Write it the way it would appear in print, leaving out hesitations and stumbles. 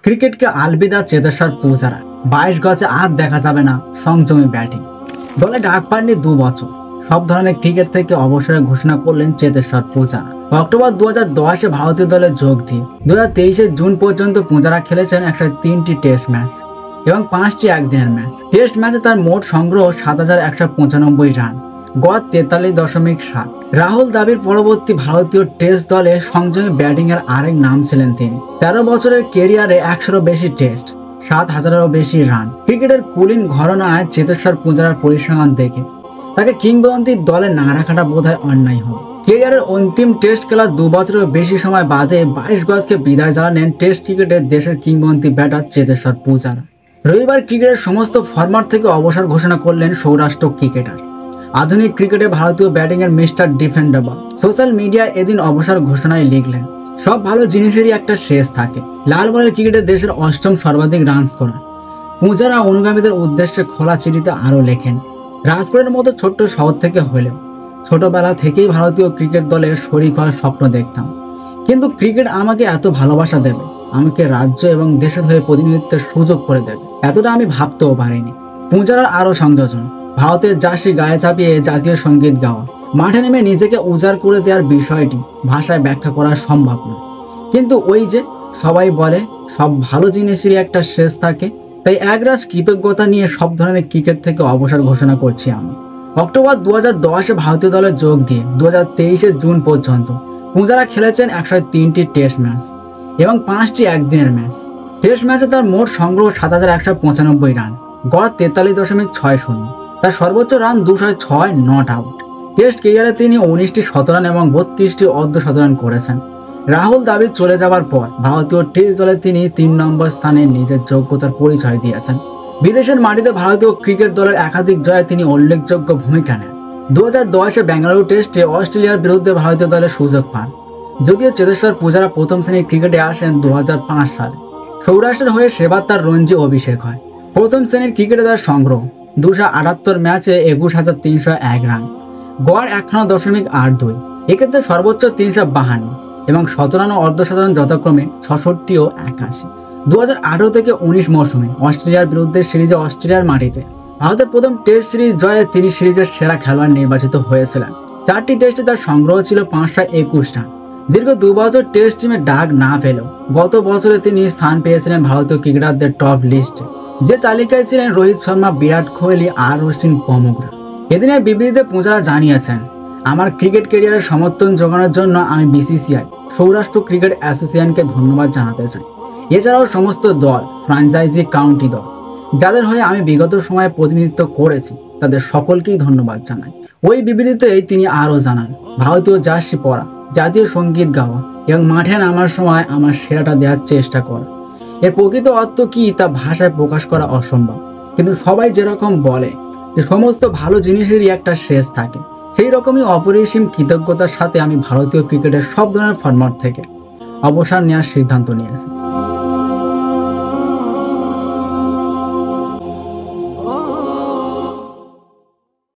ক্রিকেটকে আলবিদা চেতেশ্বর পূজারা। 22 গজে আর দেখা যাবে না সংযমী ব্যাটিং। দলে ডাক পাননি 2 বছর। সব ধরনের ক্রিকেট থেকে অবসরের ঘোষণা করলেন চেতেশ্বর পূজারা। অক্টোবর 2010-এ ভারতীয় দলে যোগ দিয়ে 2023-এর জুন পর্যন্ত পূজারা খেলেছেন 103টি টেস্ট ম্যাচ এবং 5টি একদিনের ম্যাচ। টেস্ট ম্যাচে তার মোট সংগ্রহ 7195 রান, গড় 43.7। রাহুল দ্রাবিড় পরবর্তী ভারতীয় টেস্ট দলে সংযমী ব্যাটিং এর আরেক নাম ছিলেন তিনি। 13 বছরের কেরিয়ারে 100-এরও বেশি টেস্ট, 7000-এরও বেশি রান। ক্রিকেটের কুলিন ঘরানায় চেতেশ্বর পূজারার পরিসংখ্যান দেখে তাকে কিংবদন্তির দলে না রাখাটা বোধহয় অন্যায় হবে। কেরিয়ারের অন্তিম টেস্ট খেলার 2 বছরেরও বেশি সময় বাদে 22 গজকে বিদায় জানালেন টেস্ট ক্রিকেটের দেশের কিংবদন্তি ব্যাটার চেতেশ্বর পূজারা। রবিবার ক্রিকেটের সমস্ত ফরম্যাট থেকে অবসর ঘোষণা করলেন সৌরাষ্ট্র ক্রিকেটার। আধুনিক ক্রিকেটে ভারতীয় ব্যাটিং এর মিস্টার ডিফেন্ডেবল। সোশ্যাল মিডিয়া এদিন অবসর ঘোষণায় লিখলেন, সব ভালো জিনিসেরই একটা শেষ থাকে। লাল বলের ক্রিকেটে দেশের 8ম সর্বাধিক রান করা পূজারা অনুগামীদের উদ্দেশ্যে খোলা চিঠিতে আরও লেখেন, রাজকোটের মতো ছোট্ট শহর থেকে হলেও ছোটবেলা থেকেই ভারতীয় ক্রিকেট দলের শরিক হওয়ার স্বপ্ন দেখতাম, কিন্তু ক্রিকেট আমাকে এত ভালোবাসা দেবে, আমাকে রাজ্য এবং দেশের হয়ে প্রতিনিধিত্বের সুযোগ করে দেবে, এতটা আমি ভাবতেও পারিনি। পূজারার আরও সংযোজন, ভারতের জার্সি গায়ে চাপিয়ে জাতীয় সঙ্গীত গাওয়া, মাঠে নেমে নিজেকে উজাড় করে দেওয়ার বিষয়টি ভাষায় ব্যাখ্যা করা সম্ভব নয়, কিন্তু ওই যে সবাই বলে সব ভালো জিনিসেরই একটা শেষ থাকে, তাই একরাশ কৃতজ্ঞতা নিয়ে সব ধরনের ক্রিকেট থেকে অবসর ঘোষণা করছি আমি। অক্টোবর 2010-এ ভারতীয় দলে যোগ দিয়ে 2023-এর জুন পর্যন্ত পূজারা খেলেছেন 103টি টেস্ট ম্যাচ এবং 5টি একদিনের ম্যাচ। টেস্ট ম্যাচে তার মোট সংগ্রহ 7195 রান, গড় 43.60। তার সর্বোচ্চ রান 206 নট আউট। টেস্ট ক্যারিয়ারে তিনি 19টি শতরান এবং 32টি অর্ধশতরান করেছেন। রাহুল দ্রাবিড় চলে যাওয়ার পর ভারতীয় টেস্ট দলে তিনি 3 নম্বর স্থানে নিজের যোগ্যতার পরিচয় দিয়েছেন। বিদেশের মাটিতে ভারতীয় ক্রিকেট দলের একাধিক জয়ে তিনি উল্লেখযোগ্য ভূমিকা নেন। 2010-এ বেঙ্গালুরু টেস্টে অস্ট্রেলিয়ার বিরুদ্ধে ভারতীয় দলের সুযোগ পান। যদিও চেতেশ্বর পূজারা প্রথম শ্রেণীর ক্রিকেটে আসেন 2005 সালে। সৌরাষ্ট্রের হয়ে সেবার তার রঞ্জি অভিষেক হয়। প্রথম শ্রেণীর ক্রিকেটে তার সংগ্রহ 278 ম্যাচে 21301 রান, গড় 51.82। এক্ষেত্রে সর্বোচ্চ 352 এবং শতরান ও অর্ধশতরান যথাক্রমে 66 ও 81। 2018 থেকে 19 মৌসুমে অস্ট্রেলিয়ার বিরুদ্ধে সিরিজে অস্ট্রেলিয়ার মাটিতে ভারতের প্রথম টেস্ট সিরিজ জয়ে তিনি সিরিজের সেরা খেলোয়াড় নির্বাচিত হয়েছিলেন। 4টি টেস্টে তার সংগ্রহ ছিল 521 রান। দীর্ঘ 2 বছর টেস্ট টিমে ডাক না পেলেও গত বছরে তিনি স্থান পেয়েছিলেন ভারতীয় ক্রিকেটারদের টপ লিস্টে, যে তালিকায় ছিলেন রোহিত শর্মা, বিরাট কোহলি আর অশ্বিন প্রমুখরা। এদিনের বিবৃতিতে পূজারা জানিয়েছেন, আমার ক্রিকেট ক্যারিয়ারের সমর্থন যোগানোর জন্য আমি বিসিসিআই, সৌরাষ্ট্র ক্রিকেট অ্যাসোসিয়েশনকে ধন্যবাদ জানাতে চাই। এছাড়াও সমস্ত দল, ফ্র্যাঞ্চাইজি, কাউন্টি দল যাদের হয়ে আমি বিগত সময়ে প্রতিনিধিত্ব করেছি তাদের সকলকেই ধন্যবাদ জানাই। ওই বিবৃতিতেই তিনি আরও জানান, ভারতীয় জার্সি পরা, জাতীয় সঙ্গীত গাওয়া এবং মাঠে নামার সময় আমার সেরাটা দেওয়ার চেষ্টা করা, এর প্রকৃত অর্থ কি তা ভাষায় প্রকাশ করা অসম্ভব, কিন্তু সবাই যেরকম বলে যে সমস্ত ভালো জিনিসেরই একটা শেষ থাকে, সেই রকমই অপরিসীম কৃতজ্ঞতার সাথে আমি ভারতীয় ক্রিকেটের সব ধরনের ফরম্যাট থেকে অবসর নেওয়ার সিদ্ধান্ত নিয়েছি।